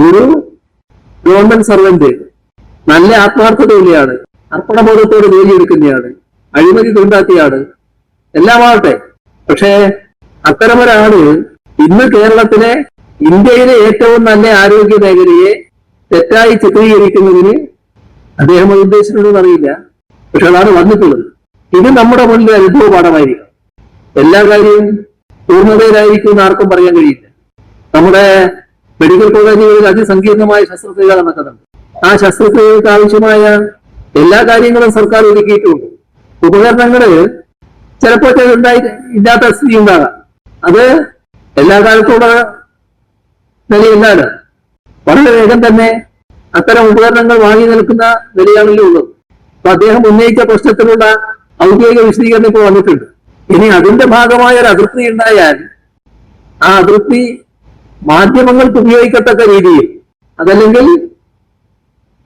ഒരു government servant നല്ല ആത്മാർത്ഥതയുള്ളയാണ്, അർപ്പണബോധത്തോടെ ജോലിയെടുക്കുന്നതാണ്, അഴിമതി തീണ്ടാത്തിയാണ്, എല്ലാമാവട്ടെ. പക്ഷേ അത്തരമൊരാള് ഇന്ന് കേരളത്തിലെ ഇന്ത്യയിലെ ഏറ്റവും നല്ല ആരോഗ്യ മേഖലയെ തെറ്റായി ചിത്രീകരിക്കുന്നതിന് അദ്ദേഹം അത് ഉദ്ദേശിച്ചിട്ടുണ്ടെന്ന് അറിയില്ല. പക്ഷെ അതാണ് വന്നിട്ടുള്ളത്. ഇത് നമ്മുടെ മുന്നിൽ അനുഭവ പാഠമായിരിക്കും. എല്ലാ കാര്യവും പൂർണ്ണതയിലായിരിക്കും എന്ന് ആർക്കും പറയാൻ കഴിയില്ല. നമ്മുടെ മെഡിക്കൽ കോളേജുകളിൽ അതിസങ്കീർണമായ ശസ്ത്രക്രിയ നടക്കുന്നുണ്ട്. ആ ശസ്ത്രക്രിയകൾക്ക് ആവശ്യമായ എല്ലാ കാര്യങ്ങളും സർക്കാർ ഒരുക്കിയിട്ടുണ്ട്. ഉപകരണങ്ങള് ചിലപ്പോൾ ഇല്ലാത്ത സ്ഥിതി ഉണ്ടാകാം. അത് എല്ലാ കാലത്തുള്ള നിലയിലാണ്. വളരെ വേഗം തന്നെ അത്തരം ഉപകരണങ്ങൾ വാങ്ങി നിൽക്കുന്ന നിലയാണല്ലോ ഉള്ളത്. അപ്പൊ അദ്ദേഹം ഉന്നയിച്ച പ്രശ്നത്തിലുള്ള ഔദ്യോഗിക വിശദീകരണം ഇപ്പോൾ വന്നിട്ടുണ്ട്. ഇനി അതിന്റെ ഭാഗമായ ഒരു അതൃപ്തി ഉണ്ടായാൽ ആ അതൃപ്തി മാധ്യമങ്ങൾക്ക് ഉപയോഗിക്കത്തക്ക രീതിയിൽ, അതല്ലെങ്കിൽ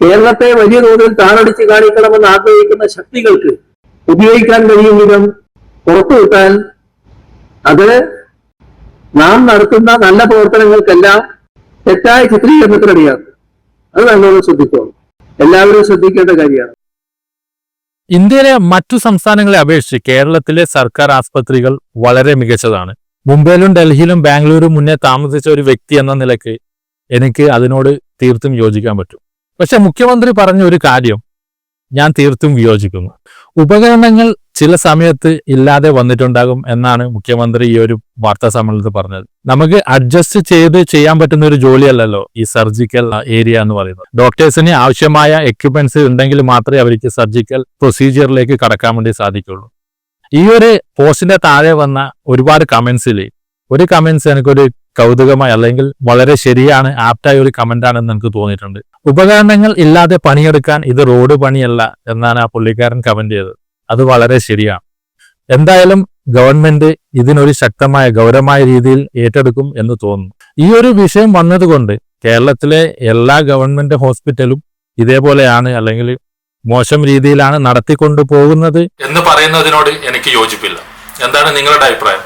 കേരളത്തെ വലിയ തോതിൽ താറടിച്ച് കാണിക്കണമെന്ന് ആഗ്രഹിക്കുന്ന ശക്തികൾക്ക് ഉപയോഗിക്കാൻ കഴിയും വിധം പുറത്തുവിട്ടാൽ അത് നാം നടത്തുന്ന നല്ല പ്രവർത്തനങ്ങൾക്കെല്ലാം തെറ്റായ ചിത്രീകരണത്തിനടിയാണ്. അത് നല്ലോണം ശ്രദ്ധിച്ചോളൂ. എല്ലാവരും ശ്രദ്ധിക്കേണ്ട കാര്യമാണ്. ഇന്ത്യയിലെ മറ്റു സംസ്ഥാനങ്ങളെ അപേക്ഷിച്ച് കേരളത്തിലെ സർക്കാർ ആസ്പത്രികൾ വളരെ മികച്ചതാണ്. മുംബൈയിലും ഡൽഹിയിലും ബാംഗ്ലൂരും മുന്നേ താമസിച്ച ഒരു വ്യക്തി എന്ന നിലയ്ക്ക് എനിക്ക് അതിനോട് തീർത്തും യോജിക്കാൻ പറ്റും. പക്ഷെ മുഖ്യമന്ത്രി പറഞ്ഞ ഒരു കാര്യം ഞാൻ തീർത്തും വിയോജിക്കുന്നു. ഉപകരണങ്ങൾ ചില സമയത്ത് ഇല്ലാതെ വന്നിട്ടുണ്ടാകും എന്നാണ് മുഖ്യമന്ത്രി ഈ ഒരു വാർത്താ സമ്മേളനത്തിൽ പറഞ്ഞത്. നമുക്ക് അഡ്ജസ്റ്റ് ചെയ്ത് ചെയ്യാൻ പറ്റുന്ന ഒരു ജോലിയല്ലല്ലോ ഈ സർജിക്കൽ ഏരിയ എന്ന് പറയുന്നത്. ഡോക്ടേഴ്സിന് ആവശ്യമായ എക്യുപ്മെന്റ്സ് ഉണ്ടെങ്കിൽ മാത്രമേ അവർക്ക് സർജിക്കൽ പ്രൊസീജിയറിലേക്ക് കടക്കാൻ വേണ്ടി സാധിക്കുള്ളൂ. ഈ ഒരു പോസ്റ്റിന്റെ താഴെ വന്ന ഒരുപാട് കമന്റ്സിൽ ഒരു കമന്റ്സ് എനിക്കൊരു കൗതുകമായി അല്ലെങ്കിൽ വളരെ ശരിയാണ്, ആപ്റ്റായ ഒരു കമന്റ് ആണെന്ന് എനിക്ക് തോന്നിയിട്ടുണ്ട്. ഉപകരണങ്ങൾ ഇല്ലാതെ പണിയെടുക്കാൻ ഇത് റോഡ് പണിയല്ല എന്നാണ് ആ പുള്ളിക്കാരൻ കമന്റ് ചെയ്തത്. അത് വളരെ ശരിയാണ്. എന്തായാലും ഗവൺമെന്റ് ഇതിനൊരു ശക്തമായ ഗൗരവമായ രീതിയിൽ ഏറ്റെടുക്കും എന്ന് തോന്നുന്നു. ഈ ഒരു വിഷയം വന്നതുകൊണ്ട് കേരളത്തിലെ എല്ലാ ഗവൺമെന്റ് ഹോസ്പിറ്റലും ഇതേപോലെയാണ് അല്ലെങ്കിൽ മോശം രീതിയിലാണ് നടത്തിക്കൊണ്ടു പോകുന്നത് എന്ന് പറയുന്നതിനോട് എനിക്ക് യോജിപ്പില്ല. എന്താണ് നിങ്ങളുടെ അഭിപ്രായം?